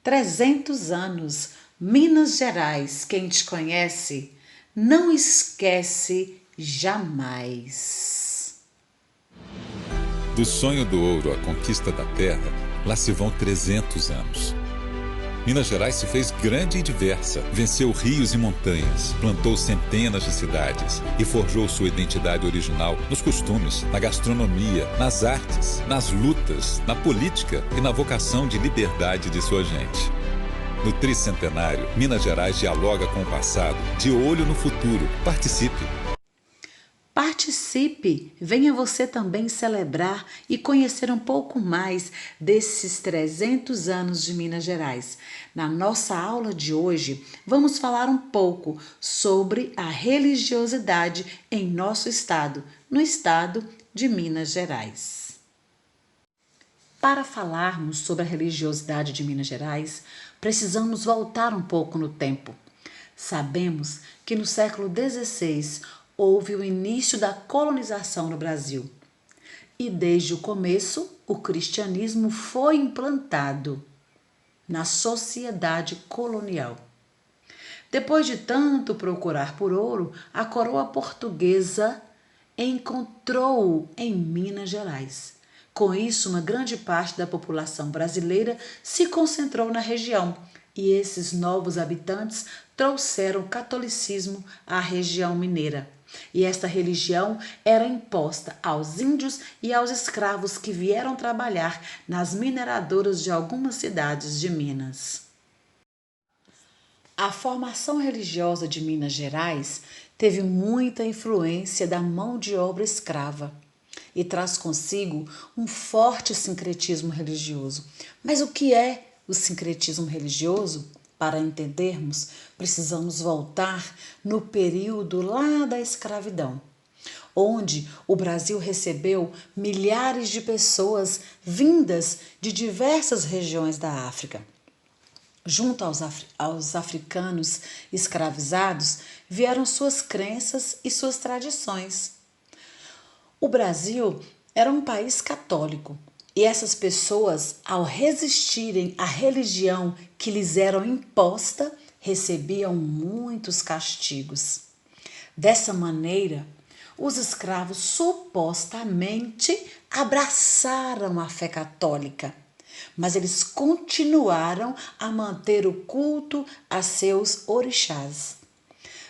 300 anos, Minas Gerais, quem te conhece, não esquece jamais. Do sonho do ouro à conquista da terra, lá se vão 300 anos. Minas Gerais se fez grande e diversa, venceu rios e montanhas, plantou centenas de cidades e forjou sua identidade original nos costumes, na gastronomia, nas artes, nas lutas, na política e na vocação de liberdade de sua gente. No tricentenário, Minas Gerais dialoga com o passado, de olho no futuro. Participe! Participe! Venha você também celebrar e conhecer um pouco mais desses 300 anos de Minas Gerais. Na nossa aula de hoje, vamos falar um pouco sobre a religiosidade em nosso estado, no estado de Minas Gerais. Para falarmos sobre a religiosidade de Minas Gerais, precisamos voltar um pouco no tempo. Sabemos que no século XVI houve o início da colonização no Brasil. E desde o começo, o cristianismo foi implantado na sociedade colonial. Depois de tanto procurar por ouro, a coroa portuguesa encontrou-o em Minas Gerais. Com isso, uma grande parte da população brasileira se concentrou na região, e esses novos habitantes trouxeram o catolicismo à região mineira. E esta religião era imposta aos índios e aos escravos que vieram trabalhar nas mineradoras de algumas cidades de Minas. A formação religiosa de Minas Gerais teve muita influência da mão de obra escrava e traz consigo um forte sincretismo religioso. Mas o que é o sincretismo religioso? Para entendermos, precisamos voltar no período lá da escravidão, onde o Brasil recebeu milhares de pessoas vindas de diversas regiões da África. Junto aos africanos escravizados, vieram suas crenças e suas tradições. O Brasil era um país católico e essas pessoas, ao resistirem à religião que lhes era imposta, recebiam muitos castigos. Dessa maneira, os escravos supostamente abraçaram a fé católica, mas eles continuaram a manter o culto a seus orixás.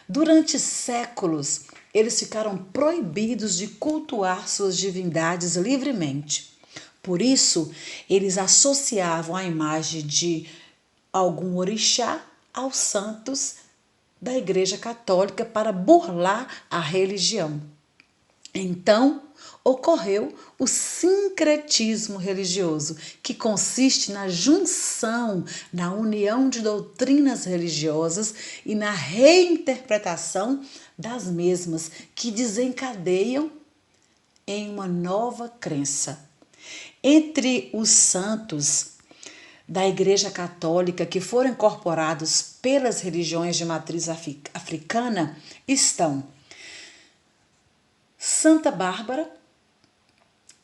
Durante séculos, eles ficaram proibidos de cultuar suas divindades livremente. Por isso, eles associavam a imagem de algum orixá aos santos da Igreja Católica para burlar a religião. Então, ocorreu o sincretismo religioso, que consiste na junção, na união de doutrinas religiosas e na reinterpretação das mesmas, que desencadeiam em uma nova crença. Entre os santos da Igreja Católica que foram incorporados pelas religiões de matriz africana estão Santa Bárbara.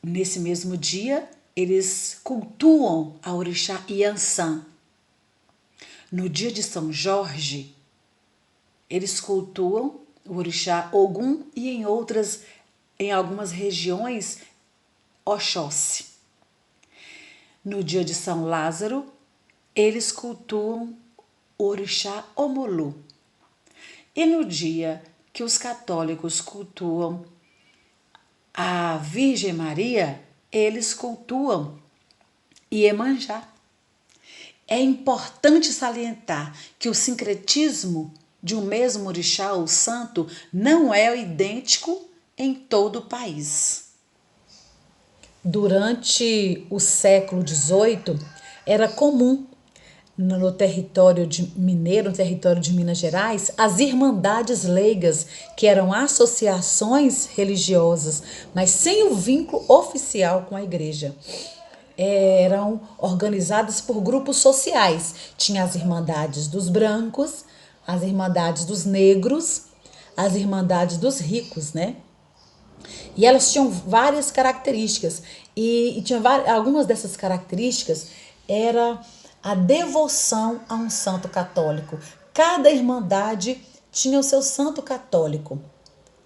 Nesse mesmo dia, eles cultuam a orixá Iansã. No dia de São Jorge, eles cultuam o orixá Ogum e em algumas regiões, Oxóssi. No dia de São Lázaro, eles cultuam o orixá Omolu. E no dia que os católicos cultuam a Virgem Maria, eles cultuam Iemanjá. É importante salientar que o sincretismo de um mesmo orixá ou santo não é idêntico em todo o país. Durante o século XVIII, era comum no território mineiro, no território de Minas Gerais, as irmandades leigas, que eram associações religiosas, mas sem o vínculo oficial com a igreja. Eram organizadas por grupos sociais. Tinha as irmandades dos brancos, as irmandades dos negros, as irmandades dos ricos, né? E elas tinham várias características. E tinha algumas dessas características era a devoção a um santo católico. Cada irmandade tinha o seu santo católico,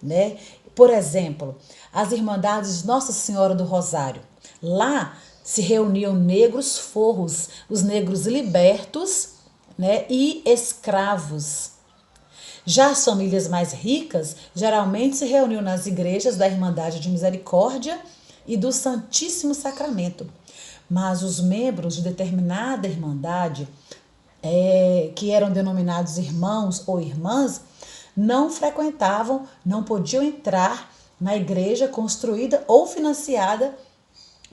né? Por exemplo, as irmandades Nossa Senhora do Rosário. Lá se reuniam negros forros, os negros libertos, né, e escravos. Já as famílias mais ricas geralmente se reuniam nas igrejas da Irmandade de Misericórdia e do Santíssimo Sacramento. Mas os membros de determinada irmandade, que eram denominados irmãos ou irmãs, não frequentavam, não podiam entrar na igreja construída ou financiada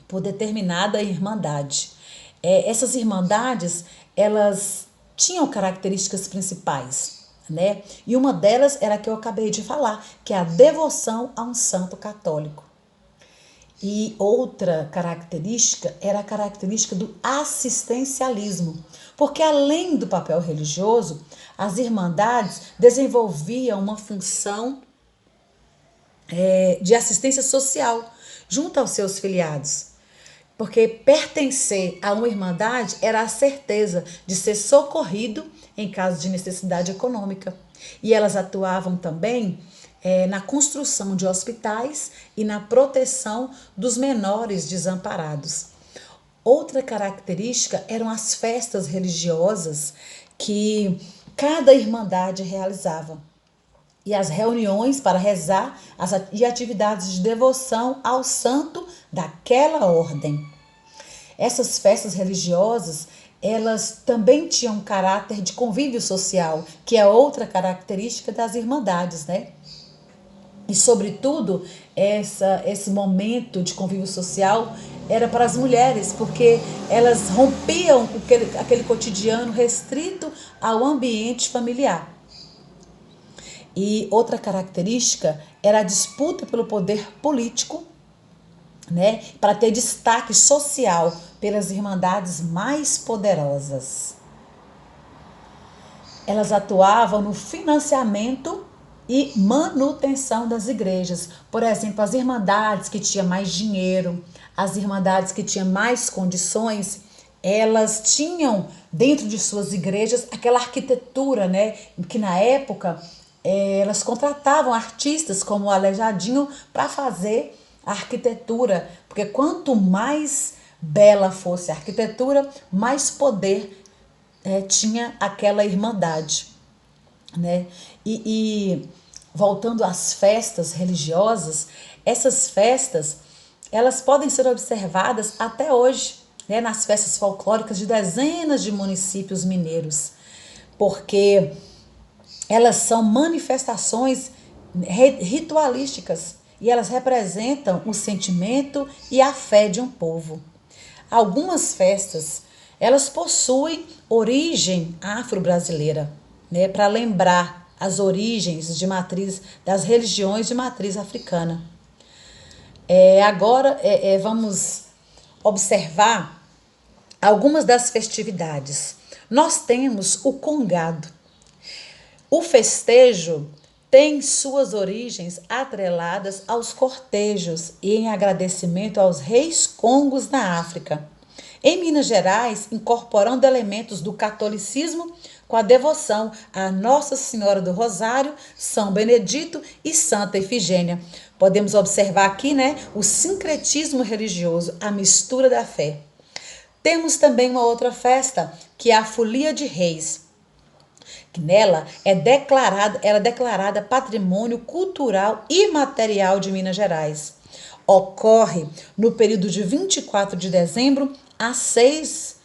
por determinada irmandade. Essas irmandades, elas tinham características principais, né? E uma delas era a que eu acabei de falar, que é a devoção a um santo católico. E outra característica era a característica do assistencialismo, porque além do papel religioso, as irmandades desenvolviam uma função de assistência social junto aos seus filiados. Porque pertencer a uma irmandade era a certeza de ser socorrido em caso de necessidade econômica. E elas atuavam também na construção de hospitais e na proteção dos menores desamparados. Outra característica eram as festas religiosas que cada irmandade realizava. E as reuniões para rezar e atividades de devoção ao santo daquela ordem. Essas festas religiosas, elas também tinham um caráter de convívio social, que é outra característica das irmandades, né? E, sobretudo, esse momento de convívio social era para as mulheres, porque elas rompiam aquele cotidiano restrito ao ambiente familiar. E outra característica era a disputa pelo poder político, né, para ter destaque social pelas irmandades mais poderosas. Elas atuavam no financiamento e manutenção das igrejas. Por exemplo, as irmandades que tinham mais dinheiro, as irmandades que tinham mais condições, elas tinham dentro de suas igrejas aquela arquitetura, né, que na época elas contratavam artistas como o Aleijadinho para fazer a arquitetura, porque quanto mais bela fosse a arquitetura, mais poder tinha aquela irmandade, né? E voltando às festas religiosas, essas festas elas podem ser observadas até hoje, né, nas festas folclóricas de dezenas de municípios mineiros, porque elas são manifestações ritualísticas e elas representam o sentimento e a fé de um povo. Algumas festas, elas possuem origem afro-brasileira, né, para lembrar as origens de matriz das religiões de matriz africana. Agora vamos observar algumas das festividades. Nós temos o congado. O festejo tem suas origens atreladas aos cortejos e em agradecimento aos reis congos na África. Em Minas Gerais, incorporando elementos do catolicismo com a devoção a Nossa Senhora do Rosário, São Benedito e Santa Efigênia. Podemos observar aqui, né, o sincretismo religioso, a mistura da fé. Temos também uma outra festa, que é a Folia de Reis, que nela é declarada Patrimônio Cultural Imaterial de Minas Gerais. Ocorre no período de 24 de dezembro a 6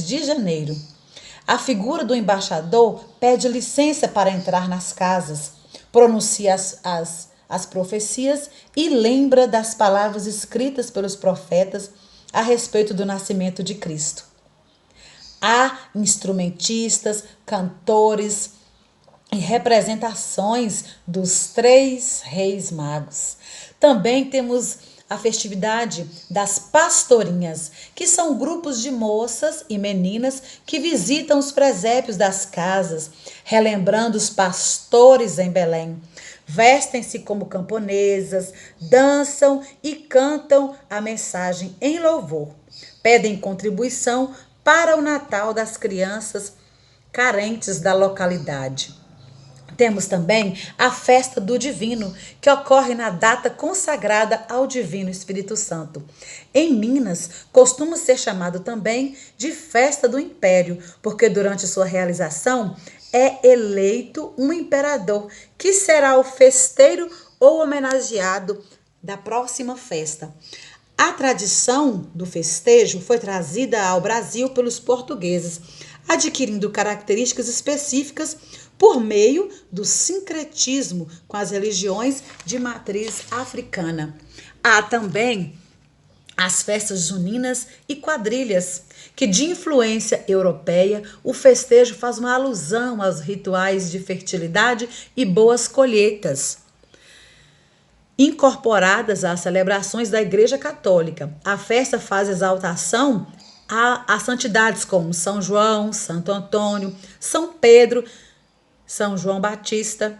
de janeiro. A figura do embaixador pede licença para entrar nas casas, pronuncia as profecias e lembra das palavras escritas pelos profetas a respeito do nascimento de Cristo. Há instrumentistas, cantores e representações dos 3 reis magos. Também temos a festividade das pastorinhas, que são grupos de moças e meninas que visitam os presépios das casas, relembrando os pastores em Belém. Vestem-se como camponesas, dançam e cantam a mensagem em louvor. Pedem contribuição para o Natal das crianças carentes da localidade. Temos também a festa do Divino, que ocorre na data consagrada ao Divino Espírito Santo. Em Minas, costuma ser chamado também de festa do Império, porque durante sua realização é eleito um imperador, que será o festeiro ou homenageado da próxima festa. A tradição do festejo foi trazida ao Brasil pelos portugueses, adquirindo características específicas por meio do sincretismo com as religiões de matriz africana. Há também as festas juninas e quadrilhas, que de influência europeia, o festejo faz uma alusão aos rituais de fertilidade e boas colheitas, incorporadas às celebrações da Igreja Católica. A festa faz exaltação a santidades como São João, Santo Antônio, São Pedro, São João Batista.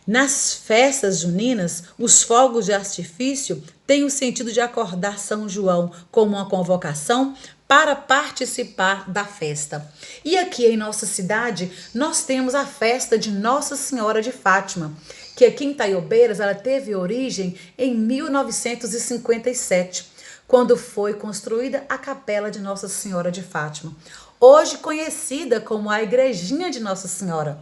Nas festas juninas, os fogos de artifício têm o sentido de acordar São João como uma convocação para participar da festa. E aqui em nossa cidade, nós temos a festa de Nossa Senhora de Fátima, que aqui em Itaiobeiras ela teve origem em 1957, quando foi construída a Capela de Nossa Senhora de Fátima, hoje conhecida como a Igrejinha de Nossa Senhora,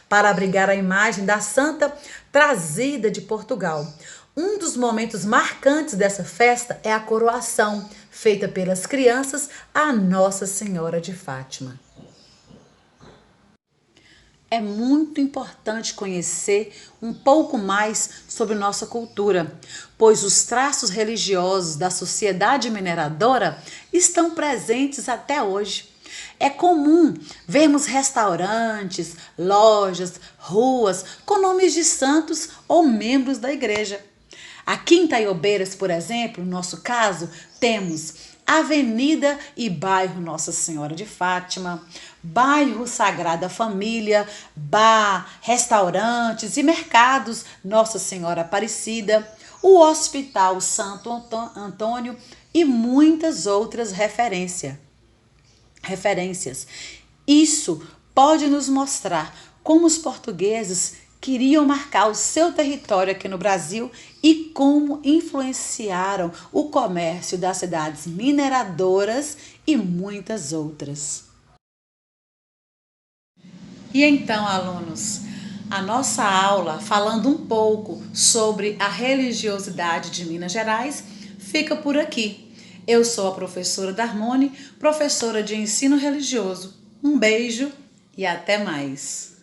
para abrigar a imagem da santa trazida de Portugal. Um dos momentos marcantes dessa festa é a coroação, feita pelas crianças a Nossa Senhora de Fátima. É muito importante conhecer um pouco mais sobre nossa cultura, pois os traços religiosos da sociedade mineradora estão presentes até hoje. É comum vermos restaurantes, lojas, ruas com nomes de santos ou membros da igreja. Aqui em Itaiobeiras, por exemplo, no nosso caso, temos Avenida e Bairro Nossa Senhora de Fátima, Bairro Sagrada Família, bar, restaurantes e mercados Nossa Senhora Aparecida, o Hospital Santo Antônio e muitas outras referências. Isso pode nos mostrar como os portugueses queriam marcar o seu território aqui no Brasil e como influenciaram o comércio das cidades mineradoras e muitas outras. E então, alunos, a nossa aula falando um pouco sobre a religiosidade de Minas Gerais fica por aqui. Eu sou a professora Darmone, professora de ensino religioso. Um beijo e até mais!